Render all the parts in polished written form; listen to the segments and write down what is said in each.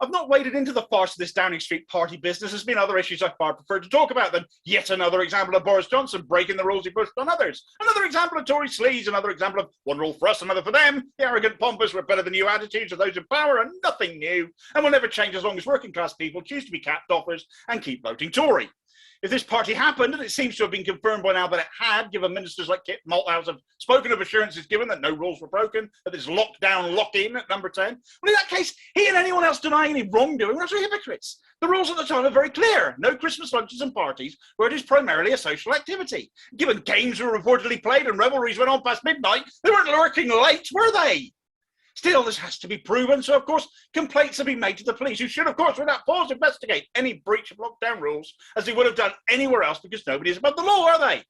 I've not waded into the farce of this Downing Street Party business. There's been other issues I far prefer to talk about than yet another example of Boris Johnson breaking the rules he pushed on others. Another example of Tory sleaze, another example of one rule for us, another for them. The arrogant, pompous, we're better than you attitudes of those in power are nothing new and will never change as long as working class people choose to be capped offers and keep voting Tory. If this party happened, and it seems to have been confirmed by now that it had, given ministers like Kit Malthouse have spoken of assurances given that no rules were broken, that there's lockdown, lock-in at number 10, well, in that case, he and anyone else denying any wrongdoing are hypocrites. The rules at the time are very clear. No Christmas lunches and parties where it is primarily a social activity. Given games were reportedly played and revelries went on past midnight, they weren't lurking late, were they? Still, this has to be proven, so of course, complaints have been made to the police, who should, of course, without pause, investigate any breach of lockdown rules, as they would have done anywhere else, because nobody is above the law, are they?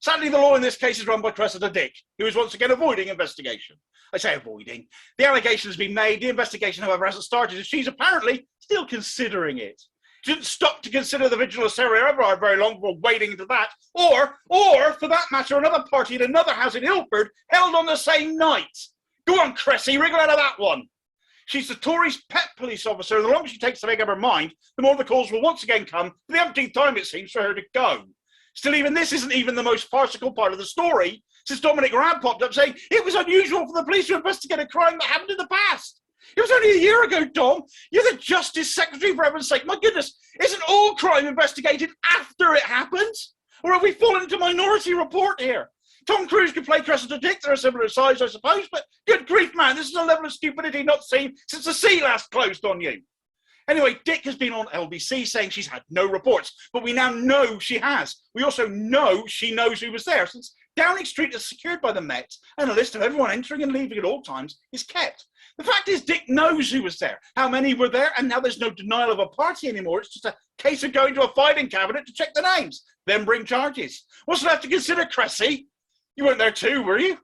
Sadly, the law in this case is run by Cressida Dick, who is once again avoiding investigation. I say avoiding. The allegation has been made, the investigation, however, hasn't started, and she's apparently still considering it. She didn't stop to consider the vigilance area very long before wading into that, or, for that matter, another party at another house in Ilford held on the same night. Go on, Cressy, wriggle out of that one. She's the Tories' pet police officer, and the longer she takes to make up her mind, the more the calls will once again come, for the umpteenth time, it seems, for her to go. Still, even this isn't even the most farcical part of the story, since Dominic Raab popped up saying it was unusual for the police to investigate a crime that happened in the past. It was only a year ago, Dom. You're the Justice Secretary, for heaven's sake. My goodness, isn't all crime investigated after it happens? Or have we fallen into minority report here? Tom Cruise could play Cressida Dick. They're a similar size, I suppose, but good grief, man, this is a level of stupidity not seen since the sea last closed on you. Anyway, Dick has been on LBC saying she's had no reports, but we now know she has. We also know she knows who was there, since Downing Street is secured by the Met, and a list of everyone entering and leaving at all times is kept. The fact is, Dick knows who was there, how many were there, and now there's no denial of a party anymore. It's just a case of going to a filing cabinet to check the names, then bring charges. What's left to consider, Cressy? You weren't there too, were you?